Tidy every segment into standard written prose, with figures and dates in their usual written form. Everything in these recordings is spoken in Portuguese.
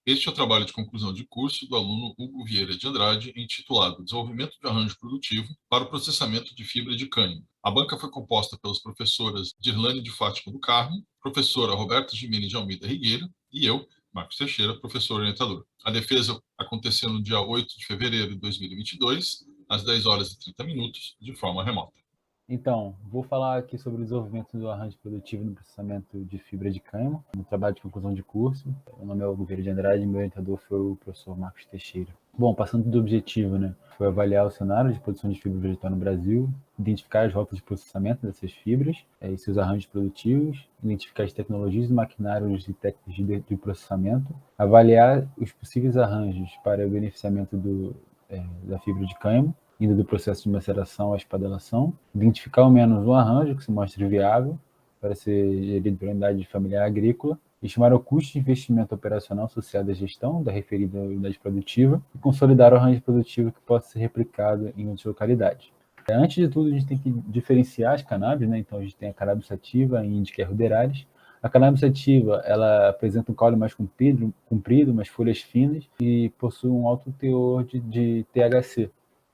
Este é o trabalho de conclusão de curso do aluno Hugo Vieira de Andrade, intitulado Desenvolvimento de arranjo produtivo para o processamento de fibra de cânhamo. A banca foi composta pelas professoras Dirlane de Fátima do Carmo, professora Roberta Gimenez de Almeida Rigueira e eu, Marcos Teixeira, professor orientador. A defesa aconteceu no dia 8 de fevereiro de 2022, às 10 horas e 30 minutos, de forma remota. Então, vou falar aqui sobre o desenvolvimento do arranjo produtivo no processamento de fibra de cânhamo, no trabalho de conclusão de curso. Meu nome é Hugo Vieira de Andrade e meu orientador foi o professor Marcos Teixeira. Bom, passando do objetivo, né, foi avaliar o cenário de produção de fibra vegetal no Brasil, identificar as rotas de processamento dessas fibras e seus arranjos produtivos, identificar as tecnologias e maquinários e técnicas de processamento, avaliar os possíveis arranjos para o beneficiamento da fibra de cânhamo, indo do processo de maceração à espadelação, identificar ao menos um arranjo que se mostre viável para ser gerido pela unidade familiar agrícola, estimar o custo de investimento operacional associado à gestão da referida unidade produtiva e consolidar o arranjo produtivo que possa ser replicado em outras localidades. Antes de tudo, a gente tem que diferenciar as cannabis, né? Então, a gente tem a cannabis sativa, a Indica ruderalis. A cannabis sativa, ela apresenta um caule mais comprido, umas folhas finas e possui um alto teor de THC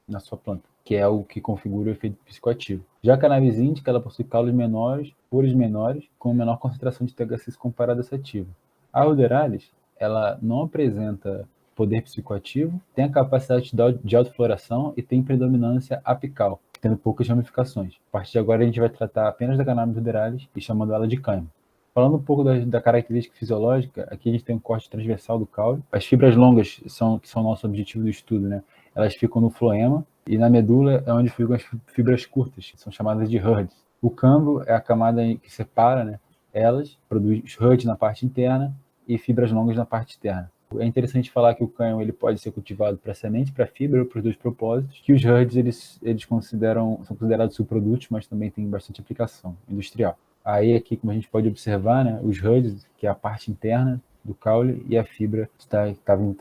na sua planta, que é o que configura o efeito psicoativo. Já a cannabis indica, ela possui caules menores, folhas menores, com menor concentração de THC comparada à sativa. A ruderalis, ela não apresenta poder psicoativo, tem a capacidade de autofloração e tem predominância apical, tendo poucas ramificações. A partir de agora, a gente vai tratar apenas da cannabis ruderalis e chamando ela de cânhamo. Falando um pouco da característica fisiológica, aqui a gente tem um corte transversal do caule. As fibras longas, que são nosso objetivo do estudo, né? Elas ficam no floema e na medula é onde ficam as fibras curtas, que são chamadas de hurds. O cambo é a camada que separa, né, elas, produz hurds na parte interna e fibras longas na parte externa. É interessante falar que o cânhamo ele pode ser cultivado para semente, para fibra, para os dois propósitos, que os hurds eles são considerados subprodutos, mas também tem bastante aplicação industrial. Aí aqui, como a gente pode observar, né, os hurds, que é a parte interna do caule, e a fibra está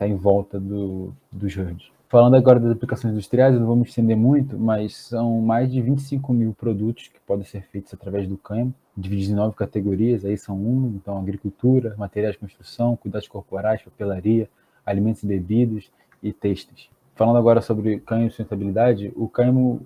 em volta dos hurds. Falando agora das aplicações industriais, eu não vou me estender muito, mas são mais de 25 mil produtos que podem ser feitos através do cânhamo, divididos em 9 categorias, aí são então agricultura, materiais de construção, cuidados corporais, papelaria, alimentos e bebidas e têxteis. Falando agora sobre cânhamo e sustentabilidade, o cânhamo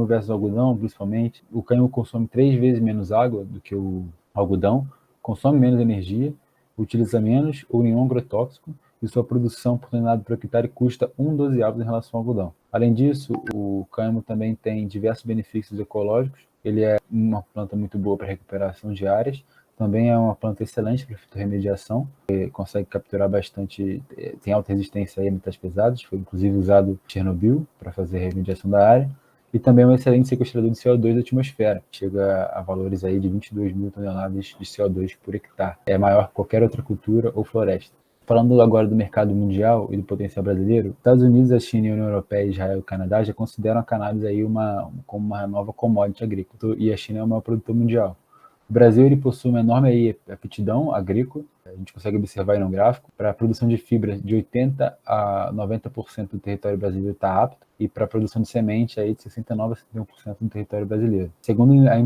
versus algodão, principalmente, o cânhamo consome 3 vezes menos água do que o algodão, consome menos energia, utiliza menos ou nenhum agrotóxico, e sua produção por tonelada por hectare custa 1,12 avos em relação ao algodão. Além disso, o cânhamo também tem diversos benefícios ecológicos. Ele é uma planta muito boa para recuperação de áreas, também é uma planta excelente para fitorremediação, consegue capturar bastante, tem alta resistência a metais pesados, foi inclusive usado em Chernobyl para fazer a remediação da área, e também é um excelente sequestrador de CO2 da atmosfera, chega a valores aí de 22 mil toneladas de CO2 por hectare, é maior que qualquer outra cultura ou floresta. Falando agora do mercado mundial e do potencial brasileiro, Estados Unidos, a China, a União Europeia, Israel e o Canadá já consideram a cannabis aí como uma nova commodity agrícola, e a China é o maior produtor mundial. O Brasil ele possui uma enorme aí aptidão agrícola, a gente consegue observar aí no gráfico, para a produção de fibra de 80% a 90% do território brasileiro está apto, e para a produção de semente aí de 69% a 71% do território brasileiro. Segundo uma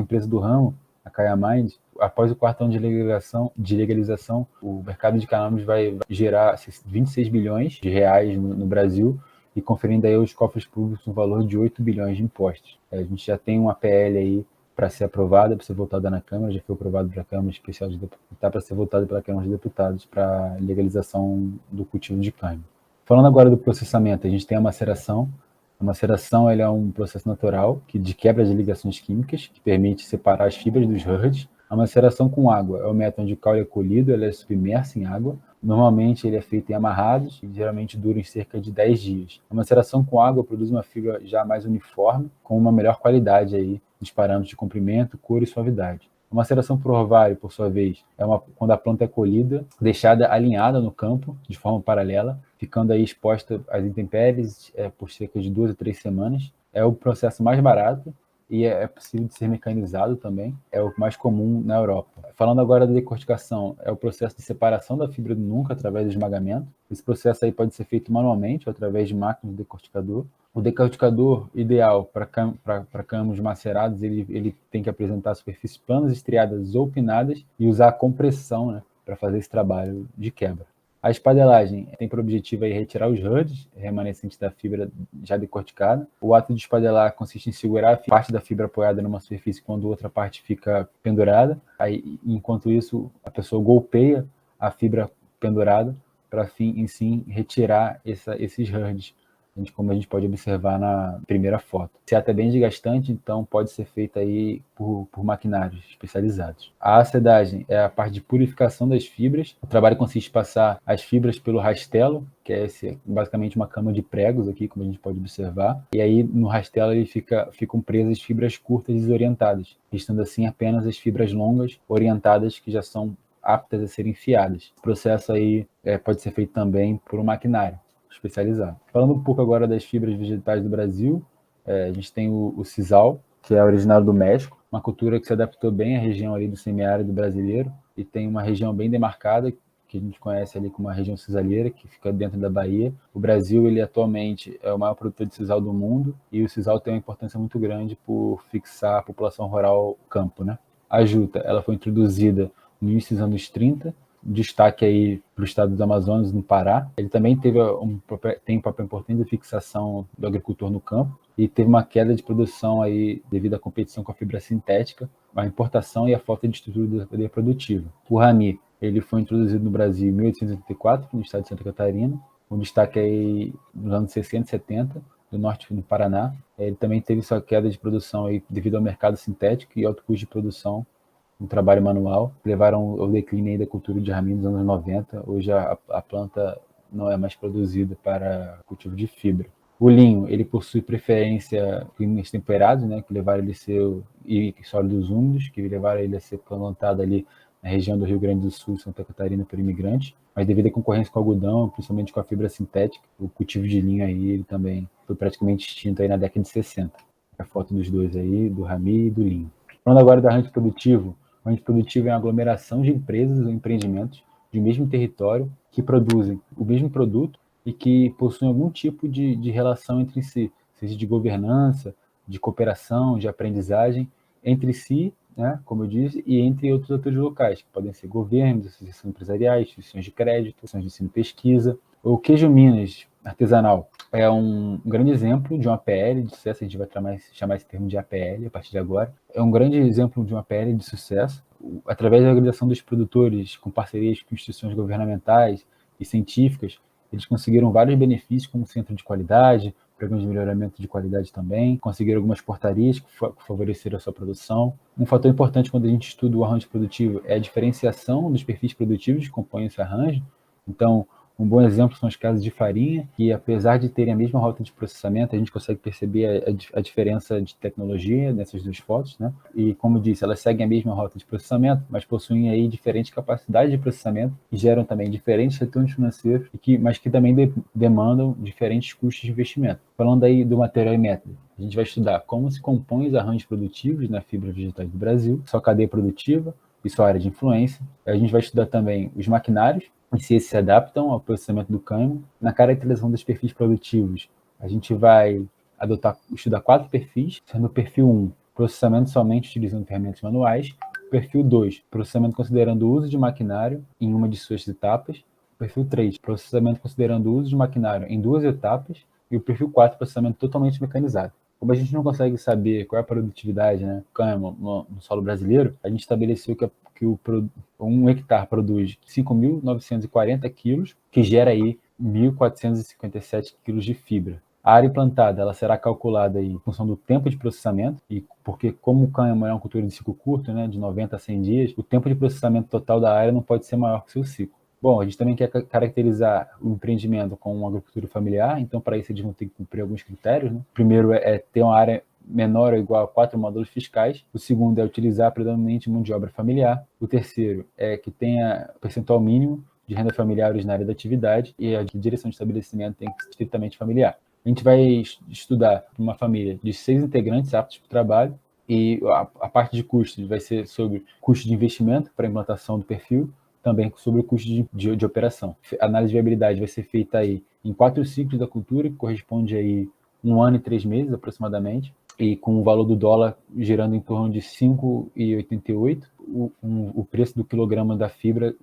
empresa do ramo, a Kayamind, após o quarto ano de legalização, o mercado de cannabis vai gerar 26 bilhões de reais no Brasil e conferindo aí aos cofres públicos um valor de 8 bilhões de impostos. A gente já tem uma PL aí para ser aprovada, para ser votada na Câmara, já foi aprovado para a Câmara Especial de Deputados, está para ser votada pela Câmara de Deputados para legalização do cultivo de cânhamo. Falando agora do processamento, a gente tem a maceração. A maceração é um processo natural de quebra de ligações químicas, que permite separar as fibras dos hurds. A maceração com água é o método onde o caule é colhido, ele é submerso em água. Normalmente ele é feito em amarrados e geralmente dura em cerca de 10 dias. A maceração com água produz uma fibra já mais uniforme, com uma melhor qualidade aí nos parâmetros de comprimento, cor e suavidade. A maceração por orvalho, por sua vez, quando a planta é colhida, deixada alinhada no campo, de forma paralela, ficando aí exposta às intempéries por cerca de 2 a 3 semanas. É o processo mais barato e é possível de ser mecanizado também, é o mais comum na Europa. Falando agora da decorticação, é o processo de separação da fibra do núcleo através do esmagamento. Esse processo aí pode ser feito manualmente ou através de máquina de decorticador. O decorticador ideal para cânhamus macerados, ele tem que apresentar superfícies planas, estriadas ou pinadas e usar a compressão, né, para fazer esse trabalho de quebra. A espadelagem tem por objetivo aí retirar os HUDs remanescentes da fibra já decorticada. O ato de espadelar consiste em segurar a parte da fibra apoiada numa superfície quando outra parte fica pendurada. Aí, enquanto isso, a pessoa golpeia a fibra pendurada para, sim, retirar esses HUDs, como a gente pode observar na primeira foto. Se é até bem desgastante, então pode ser feita aí por maquinários especializados. A acedagem é a parte de purificação das fibras. O trabalho consiste em passar as fibras pelo rastelo, que é basicamente uma cama de pregos aqui, como a gente pode observar. E aí no rastelo ficam presas fibras curtas e desorientadas, restando assim apenas as fibras longas orientadas que já são aptas a serem enfiadas. O processo aí pode ser feito também por um maquinário especializado. Falando um pouco agora das fibras vegetais do Brasil, a gente tem o sisal, que é originário do México, uma cultura que se adaptou bem à região ali do semiárido brasileiro e tem uma região bem demarcada, que a gente conhece ali como a região cisalheira, que fica dentro da Bahia. O Brasil, ele atualmente é o maior produtor de sisal do mundo e o sisal tem uma importância muito grande por fixar a população rural campo, né? A juta, ela foi introduzida no início dos anos 30, destaque aí para o estado do Amazonas, no Pará. Ele também tem um papel importante de fixação do agricultor no campo e teve uma queda de produção aí devido à competição com a fibra sintética, a importação e a falta de estrutura da cadeia produtiva. O rami, ele foi introduzido no Brasil em 1884, no estado de Santa Catarina, com destaque aí nos anos 60 e 70, do norte do Paraná. Ele também teve sua queda de produção aí devido ao mercado sintético e alto custo de produção no trabalho manual, que levaram ao declínio da cultura de rami nos anos 90. Hoje a planta não é mais produzida para cultivo de fibra. O linho, ele possui preferência climas temperados, né, que levaram ele a ser, e sólidos úmidos, que levaram ele a ser plantado ali na região do Rio Grande do Sul, Santa Catarina, por imigrantes. Mas devido à concorrência com o algodão, principalmente com a fibra sintética, o cultivo de linho aí ele também foi praticamente extinto aí na década de 60. A foto dos dois aí, do rami e do linho. Falando agora do arranjo produtivo, o arranjo produtivo é uma aglomeração de empresas ou empreendimentos de mesmo território que produzem o mesmo produto e que possuem algum tipo de relação entre si, seja de governança, de cooperação, de aprendizagem entre si, né, como eu disse, e entre outros atores locais, que podem ser governos, associações empresariais, instituições de crédito, instituições de ensino e pesquisa. O queijo Minas artesanal é um grande exemplo de uma APL de sucesso, a gente vai chamar esse termo de APL a partir de agora. É um grande exemplo de uma APL de sucesso, através da organização dos produtores, com parcerias com instituições governamentais e científicas, eles conseguiram vários benefícios, como centro de qualidade, programas de melhoramento de qualidade também, conseguiram algumas portarias que favoreceram a sua produção. Um fator importante quando a gente estuda o arranjo produtivo é a diferenciação dos perfis produtivos que compõem esse arranjo. Então, um bom exemplo são os casos de farinha, que apesar de terem a mesma rota de processamento, a gente consegue perceber a diferença de tecnologia nessas duas fotos, né? E como disse, elas seguem a mesma rota de processamento, mas possuem aí diferentes capacidades de processamento e geram também diferentes retornos financeiros, mas que também demandam diferentes custos de investimento. Falando aí do material e método, a gente vai estudar como se compõem os arranjos produtivos na fibra vegetais do Brasil, sua cadeia produtiva e sua área de influência. A gente vai estudar também os maquinários, e se esses se adaptam ao processamento do cânhamo. Na caracterização dos perfis produtivos, a gente vai estudar 4 perfis, sendo o perfil 1, processamento somente utilizando ferramentas manuais, o perfil 2, processamento considerando o uso de maquinário em uma de suas etapas, o perfil 3, processamento considerando o uso de maquinário em 2 etapas, e o perfil 4, processamento totalmente mecanizado. Como a gente não consegue saber qual é a produtividade, né, cânhamo no solo brasileiro, a gente estabeleceu que um hectare produz 5.940 quilos, que gera aí 1.457 quilos de fibra. A área implantada ela será calculada aí em função do tempo de processamento, e porque como o cânhamo é uma cultura de ciclo curto, né, de 90 a 100 dias, o tempo de processamento total da área não pode ser maior que o seu ciclo. Bom, a gente também quer caracterizar o empreendimento como uma agricultura familiar, então para isso eles vão ter que cumprir alguns critérios, né? O primeiro é ter uma área menor ou igual a 4 módulos fiscais. O segundo é utilizar predominantemente mão de obra familiar. O terceiro é que tenha percentual mínimo de renda familiar originária da atividade, e a direção de estabelecimento tem que ser estritamente familiar. A gente vai estudar uma família de 6 integrantes aptos para o trabalho, e a parte de custos vai ser sobre custo de investimento para a implantação do perfil, também sobre o custo de operação. A análise de viabilidade vai ser feita aí em 4 ciclos da cultura, que corresponde aí 1 ano e 3 meses aproximadamente, e com o valor do dólar girando em torno de 5,88, o preço do quilograma da fibra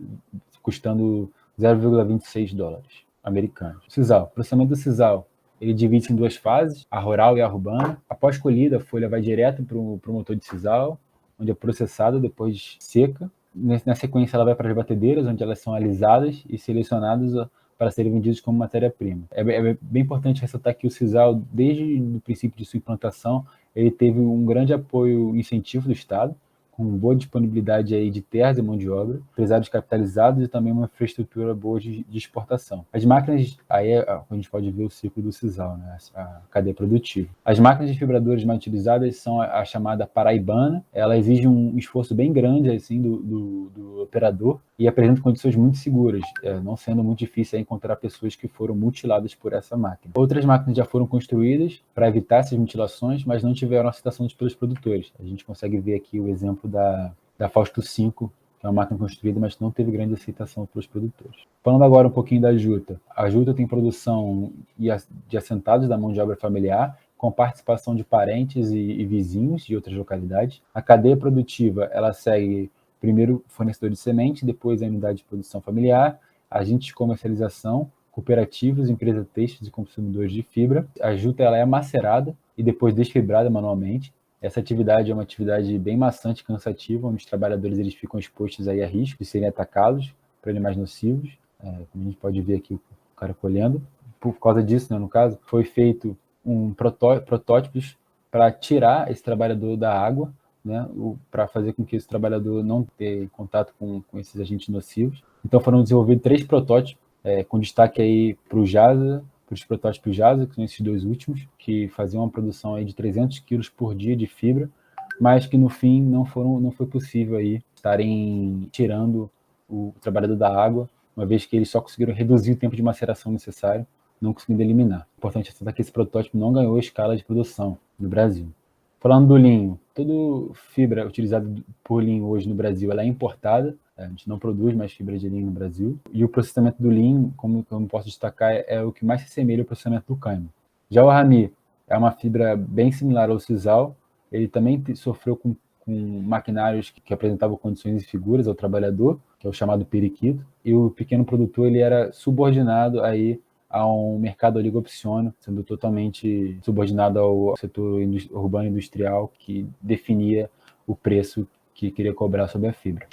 custando $0,26 americanos. Sisal. O processamento do sisal, ele divide-se em duas fases, a rural e a urbana. Após colhida, a folha vai direto para o motor de sisal, onde é processada, depois seca. Na sequência, ela vai para as batedeiras, onde elas são alisadas e selecionadas para serem vendidos como matéria-prima. É bem importante ressaltar que o sisal, desde o princípio de sua implantação, ele teve um grande apoio e incentivo do Estado, com boa disponibilidade aí de terras e mão de obra, empresários capitalizados e também uma infraestrutura boa de exportação. As máquinas, aí a gente pode ver o ciclo do sisal, né? A cadeia produtiva. As máquinas desfibradoras mais utilizadas são a chamada paraibana. Ela exige um esforço bem grande assim, do operador e apresenta condições muito seguras, não sendo muito difícil encontrar pessoas que foram mutiladas por essa máquina. Outras máquinas já foram construídas para evitar essas mutilações, mas não tiveram aceitação pelos produtores. A gente consegue ver aqui o exemplo da Fausto 5, que é uma máquina construída, mas não teve grande aceitação pelos produtores. Falando agora um pouquinho da juta. A juta tem produção de assentados da mão de obra familiar, com participação de parentes e vizinhos de outras localidades. A cadeia produtiva, ela segue primeiro fornecedor de semente, depois a unidade de produção familiar, agentes de comercialização, cooperativas, empresas têxteis e consumidores de fibra. A juta ela é macerada e depois desfibrada manualmente. Essa atividade é uma atividade bem maçante e cansativa, onde os trabalhadores eles ficam expostos aí a risco de serem atacados por animais nocivos, como a gente pode ver aqui o cara colhendo. Por causa disso, né, no caso, foi feito protótipos para tirar esse trabalhador da água, né, para fazer com que esse trabalhador não tenha contato com esses agentes nocivos. Então foram desenvolvidos 3 protótipos, com destaque aí para o JASA, para os protótipos JASA, que são esses 2 últimos, que faziam uma produção aí de 300 quilos por dia de fibra, mas que no fim não foi possível aí estarem tirando o trabalhador da água, uma vez que eles só conseguiram reduzir o tempo de maceração necessário, não conseguindo eliminar. O importante é ressaltar que esse protótipo não ganhou escala de produção no Brasil. Falando do linho, toda fibra utilizada por linho hoje no Brasil ela é importada. A gente não produz mais fibra de linho no Brasil. E o processamento do linho, como posso destacar, é o que mais se assemelha ao processamento do cânhamo. Já o rami é uma fibra bem similar ao sisal. Ele também sofreu com maquinários que apresentavam condições inseguras ao trabalhador, que é o chamado periquito. E o pequeno produtor ele era subordinado aí a um mercado oligopsônio, sendo totalmente subordinado ao setor urbano industrial que definia o preço que queria cobrar sobre a fibra.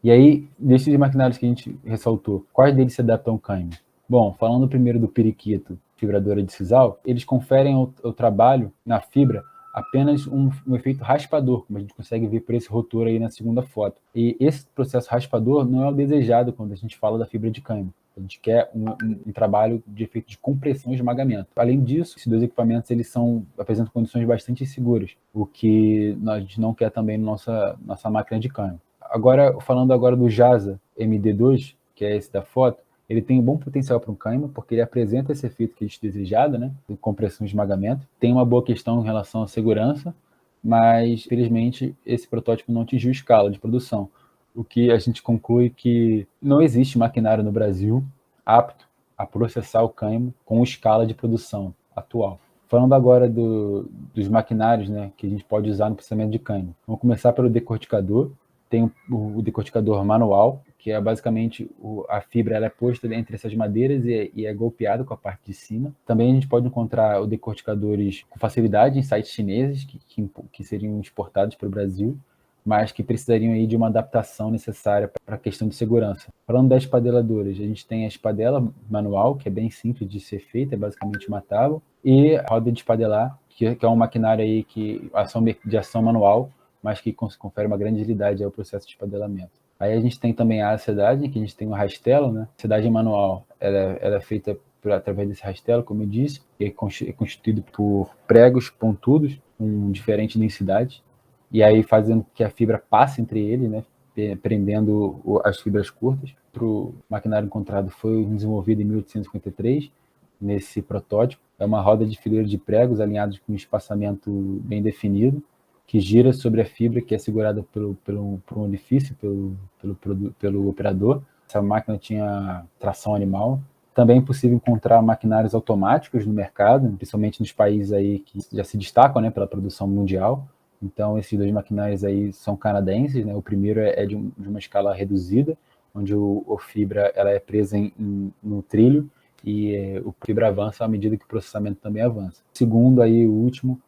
E aí, desses maquinários que a gente ressaltou, quais deles se adaptam ao cânhamo? Bom, falando primeiro do periquito, fibradora de sisal, eles conferem ao trabalho na fibra apenas um efeito raspador, como a gente consegue ver por esse rotor aí na segunda foto. E esse processo raspador não é o desejado quando a gente fala da fibra de cânhamo. A gente quer um trabalho de efeito de compressão e esmagamento. Além disso, esses 2 equipamentos eles apresentam condições bastante seguras, o que a gente não quer também na nossa máquina de cânhamo. Agora, falando agora do JASA MD2, que é esse da foto, ele tem um bom potencial para um cânhamo, porque ele apresenta esse efeito que a gente desejado, né, de compressão e esmagamento. Tem uma boa questão em relação à segurança, mas, felizmente, esse protótipo não atingiu escala de produção, o que a gente conclui que não existe maquinário no Brasil apto a processar o cânhamo com escala de produção atual. Falando agora dos maquinários, né, que a gente pode usar no processamento de cânhamo. Vamos começar pelo decorticador. Tem o decorticador manual, que é basicamente a fibra ela é posta entre essas madeiras e é golpeada com a parte de cima. Também a gente pode encontrar decorticadores com facilidade em sites chineses, que seriam exportados para o Brasil, mas que precisariam aí de uma adaptação necessária para a questão de segurança. Falando das espadeladoras, a gente tem a espadela manual, que é bem simples de ser feita, é basicamente uma tábua, e a roda de espadelar, que é um maquinário aí de ação manual, mas que confere uma grande agilidade ao processo de espadelamento. Aí a gente tem também a acedagem, que a gente tem o rastelo, né? A acedagem manual, ela é feita através desse rastelo, como eu disse, que é constituído por pregos pontudos com diferente densidade, e aí fazendo que a fibra passe entre eles, né? Prendendo as fibras curtas. O maquinário encontrado foi desenvolvido em 1853, nesse protótipo. É uma roda de fileira de pregos alinhados com um espaçamento bem definido, que gira sobre a fibra que é segurada por um orifício pelo operador. Essa máquina tinha tração animal. Também é possível encontrar maquinários automáticos no mercado, principalmente nos países aí que já se destacam, né, pela produção mundial. Então, esses 2 maquinários aí são canadenses, né? O primeiro é de uma escala reduzida, onde o fibra ela é presa no trilho e o fibra avança à medida que o processamento também avança. Segundo, aí, o último,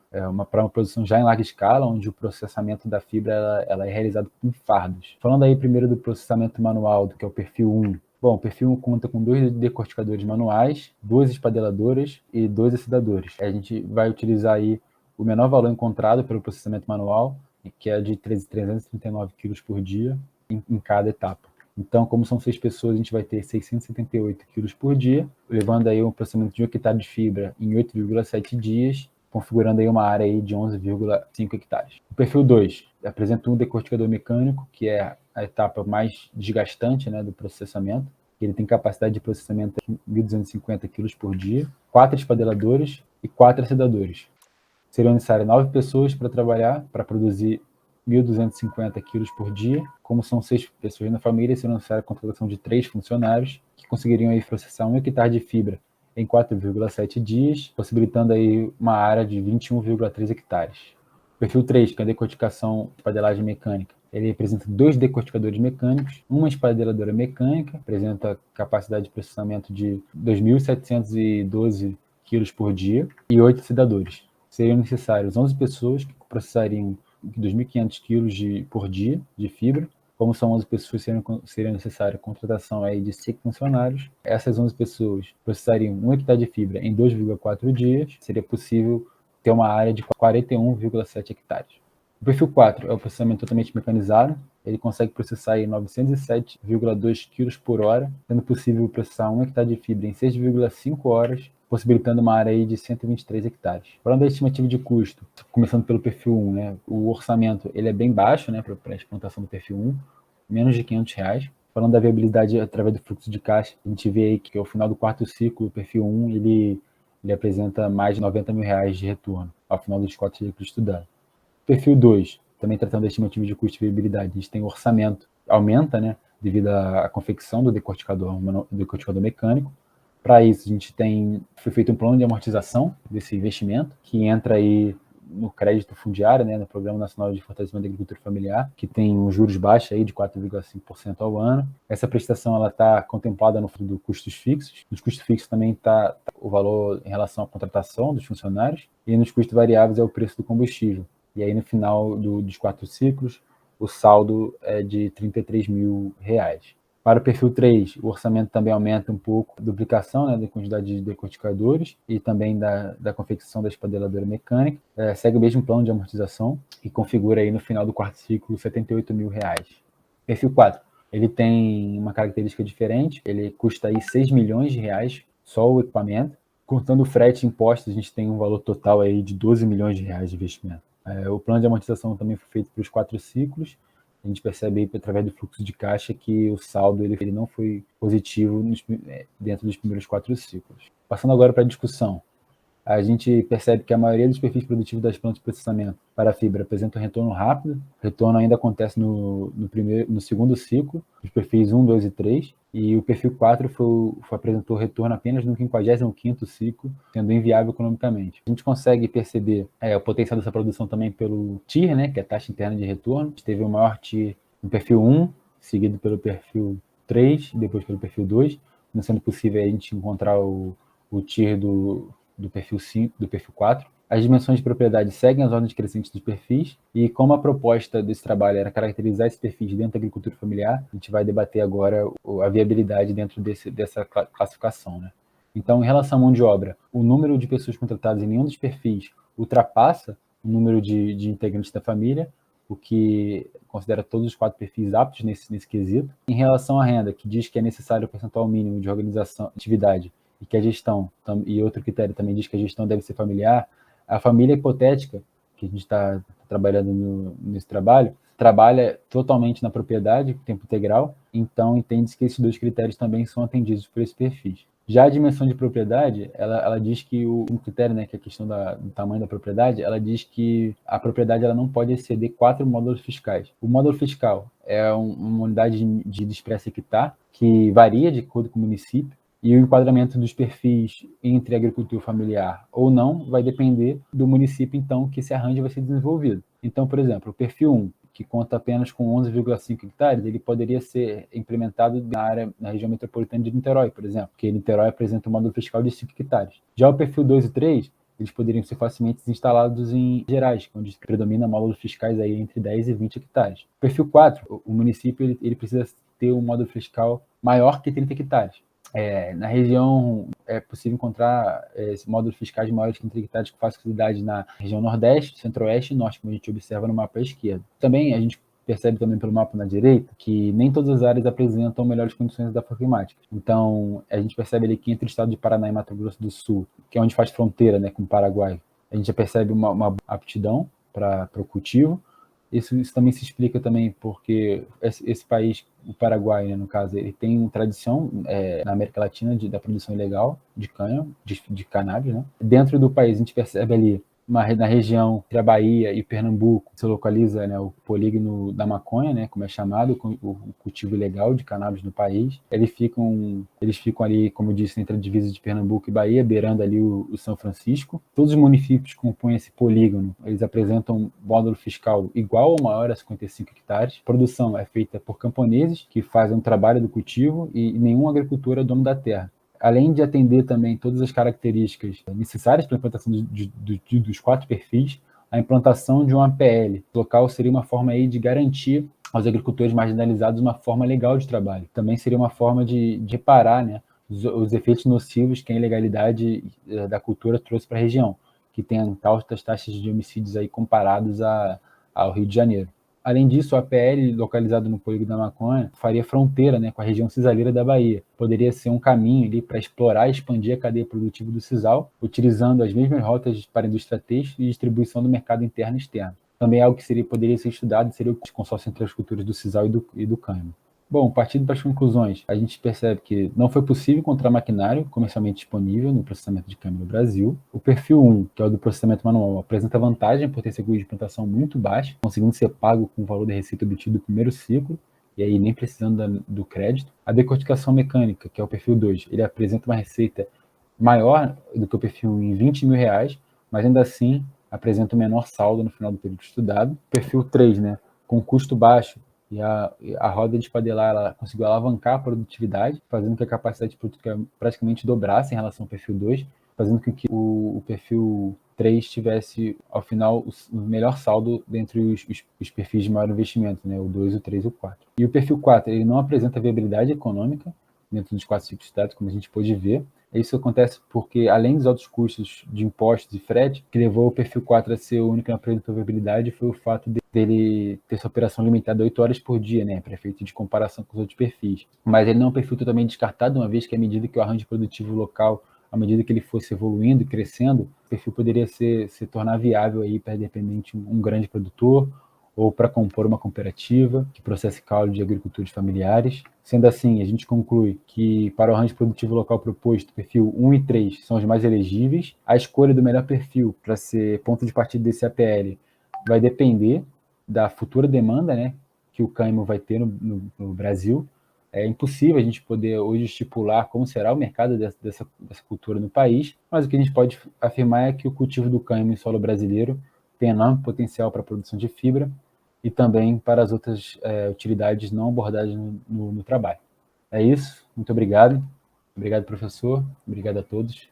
para uma produção já em larga escala, onde o processamento da fibra ela é realizado com fardos. Falando aí primeiro do processamento manual, que é o perfil 1. Bom, o perfil 1 conta com 2 decorticadores manuais, 2 espadeladoras e 2 acidadores. A gente vai utilizar aí o menor valor encontrado pelo processamento manual, que é de 339 kg por dia em cada etapa. Então, como são 6 pessoas, a gente vai ter 678 kg por dia, levando aí um processamento de 1 hectare de fibra em 8,7 dias, configurando aí uma área aí de 11,5 hectares. O perfil 2 apresenta um decorticador mecânico, que é a etapa mais desgastante, né, do processamento. Ele tem capacidade de processamento de 1.250 kg por dia, 4 espadeladores e 4 acidadores. Seriam necessárias 9 pessoas para trabalhar, para produzir 1.250 quilos por dia. Como são 6 pessoas na família, será necessária a contratação de 3 funcionários, que conseguiriam aí processar 1 hectare de fibra em 4,7 dias, possibilitando aí uma área de 21,3 hectares. Perfil 3, que é a decorticação de espadelagem mecânica. Ele apresenta 2 decorticadores mecânicos, uma espadeladora mecânica, apresenta capacidade de processamento de 2.712 quilos por dia, e 8 acidadores. Seriam necessários 11 pessoas que processariam 2.500 quilos por dia de fibra. Como são 11 pessoas, seria necessária a contratação aí de 5 funcionários. Essas 11 pessoas processariam 1 hectare de fibra em 2,4 dias. Seria possível ter uma área de 41,7 hectares. O perfil 4 é o processamento totalmente mecanizado. Ele consegue processar aí 907,2 kg por hora, sendo possível processar 1 hectare de fibra em 6,5 horas, possibilitando uma área aí de 123 hectares. Falando da estimativa de custo, começando pelo perfil 1, né, o orçamento ele é bem baixo, né, para a implantação do perfil 1, menos de R$500. Falando da viabilidade através do fluxo de caixa, a gente vê aí que ao final do quarto ciclo, o perfil 1 ele apresenta mais de R$90 mil de retorno ao final dos 4 ciclos estudados. Perfil 2, também tratando da estimativa de custo e viabilidade, a gente tem o orçamento, aumenta, né, devido à confecção do decorticador mecânico. Para isso, a gente foi feito um plano de amortização desse investimento, que entra aí no crédito fundiário, né, no Programa Nacional de Fortalecimento da Agricultura Familiar, que tem um juros baixos aí de 4,5% ao ano. Essa prestação está contemplada no fundo dos custos fixos. Nos custos fixos também está o valor em relação à contratação dos funcionários, e nos custos variáveis é o preço do combustível. E aí, no final dos 4 ciclos, o saldo é de R$33 mil. Para o perfil 3, o orçamento também aumenta um pouco a duplicação, né, da quantidade de decorticadores e também da confecção da espadeladora mecânica. Segue o mesmo plano de amortização e configura aí no final do quarto ciclo R$78 mil. Perfil 4, ele tem uma característica diferente, ele custa aí R$6 milhões só o equipamento. Contando o frete e impostos, a gente tem um valor total aí de R$12 milhões de investimento. O plano de amortização também foi feito para os 4 ciclos. A gente percebe aí, através do fluxo de caixa, que o saldo ele não foi positivo dentro dos primeiros 4 ciclos. Passando agora para a discussão. A gente percebe que a maioria dos perfis produtivos das plantas de processamento para a fibra apresenta um retorno rápido. O retorno ainda acontece no segundo ciclo, os perfis 1, 2 e 3. E o perfil 4 apresentou retorno apenas no 55º ciclo, sendo inviável economicamente. A gente consegue perceber o potencial dessa produção também pelo TIR, né, que é a taxa interna de retorno. A gente teve o maior TIR no perfil 1, seguido pelo perfil 3, depois pelo perfil 2, não sendo possível a gente encontrar o TIR do perfil 5, do perfil 4. As dimensões de propriedade seguem as ordens crescentes dos perfis, e como a proposta desse trabalho era caracterizar esses perfis dentro da agricultura familiar, a gente vai debater agora a viabilidade dentro dessa classificação, né? Então, em relação à mão de obra, o número de pessoas contratadas em nenhum dos perfis ultrapassa o número de integrantes da família, o que considera todos os 4 perfis aptos nesse quesito. Em relação à renda, que diz que é necessário o percentual mínimo de organização, atividade, e que a gestão, e outro critério também diz que a gestão deve ser familiar, a família hipotética, que a gente está trabalhando nesse trabalho, trabalha totalmente na propriedade, tempo integral, então entende-se que esses 2 critérios também são atendidos por esse perfis. Já a dimensão de propriedade, ela diz que um critério, né, que é a questão do tamanho da propriedade, ela diz que a propriedade ela não pode exceder 4 módulos fiscais. O módulo fiscal é uma unidade de expressa hectare, que varia de acordo com o município, e o enquadramento dos perfis entre agricultura familiar ou não vai depender do município, então, que esse arranjo vai ser desenvolvido. Então, por exemplo, o perfil 1 que conta apenas com 11,5 hectares, ele poderia ser implementado na região metropolitana de Niterói, por exemplo, porque Niterói apresenta um módulo fiscal de 5 hectares. Já o perfil 2 e 3, eles poderiam ser facilmente instalados em Gerais, onde predomina módulos fiscais aí entre 10 e 20 hectares. O perfil 4, o município ele precisa ter um módulo fiscal maior que 30 hectares. Na região é possível encontrar módulos fiscais maiores que 30 hectares com facilidade na região Nordeste, Centro-Oeste e Norte, como a gente observa no mapa à esquerda. Também a gente percebe também pelo mapa na direita que nem todas as áreas apresentam melhores condições da climática. Então, a gente percebe ali que entre o estado de Paraná e Mato Grosso do Sul, que é onde faz fronteira, né, com o Paraguai, a gente já percebe uma aptidão para o cultivo. Isso também se explica também porque esse país, o Paraguai, né, no caso, ele tem tradição na América Latina da produção ilegal de cana, de cannabis, né? Dentro do país, a gente percebe ali na região entre a Bahia e Pernambuco se localiza, né, o polígono da maconha, né, como é chamado, o cultivo ilegal de cannabis no país. Eles ficam ali, como eu disse, entre a divisa de Pernambuco e Bahia, beirando ali o São Francisco. Todos os municípios que compõem esse polígono, eles apresentam módulo fiscal igual ou maior a 55 hectares. A produção é feita por camponeses que fazem o trabalho do cultivo e nenhum agricultor é dono da terra. Além de atender também todas as características necessárias para a implantação dos 4 perfis, a implantação de um APL local seria uma forma aí de garantir aos agricultores marginalizados uma forma legal de trabalho. Também seria uma forma de reparar, né, os efeitos nocivos que a ilegalidade da cultura trouxe para a região, que tem altas taxas de homicídios aí comparados ao Rio de Janeiro. Além disso, o APL, localizado no polígono da maconha, faria fronteira, né, com a região cisaleira da Bahia. Poderia ser um caminho ali para explorar e expandir a cadeia produtiva do sisal, utilizando as mesmas rotas para a indústria têxtil e distribuição do mercado interno e externo. Também é algo que poderia ser estudado seria o consórcio entre as culturas do sisal e do cânhamo. Bom, partindo para as conclusões, a gente percebe que não foi possível encontrar maquinário comercialmente disponível no processamento de cana no Brasil. O perfil 1, que é o do processamento manual, apresenta vantagem por ter seguro de implantação muito baixo, conseguindo ser pago com o valor da receita obtido no primeiro ciclo, e aí nem precisando do crédito. A decorticação mecânica, que é o perfil 2, ele apresenta uma receita maior do que o perfil 1 em R$20 mil, mas ainda assim apresenta o menor saldo no final do período estudado. O perfil 3, né, com custo baixo, e a roda de espadelar ela conseguiu alavancar a produtividade, fazendo com que a capacidade produtiva praticamente dobrasse em relação ao perfil 2, fazendo com que o perfil 3 tivesse, ao final, o melhor saldo dentre os perfis de maior investimento, né? O 2, o 3 e o 4. E o perfil 4 ele não apresenta viabilidade econômica dentro dos 4 ciclos estados, como a gente pôde ver. Isso acontece porque, além dos altos custos de impostos e frete, que levou o perfil 4 a ser o único que não apresentou viabilidade foi o fato dele ter sua operação limitada a 8 horas por dia, né, para efeito de comparação com os outros perfis. Mas ele não é um perfil totalmente descartado, uma vez que, à medida que o arranjo produtivo local, à medida que ele fosse evoluindo e crescendo, o perfil poderia se tornar viável aí para, de repente, um grande produtor, ou para compor uma cooperativa que processe caule de agricultores familiares. Sendo assim, a gente conclui que para o arranjo produtivo local proposto, perfil 1 e 3 são os mais elegíveis. A escolha do melhor perfil para ser ponto de partida desse APL vai depender da futura demanda, né, que o cânhamo vai ter no Brasil. É impossível a gente poder hoje estipular como será o mercado dessa cultura no país, mas o que a gente pode afirmar é que o cultivo do cânhamo em solo brasileiro tem enorme potencial para a produção de fibra e também para as outras utilidades não abordadas no trabalho. É isso, muito obrigado. Obrigado, professor. Obrigado a todos.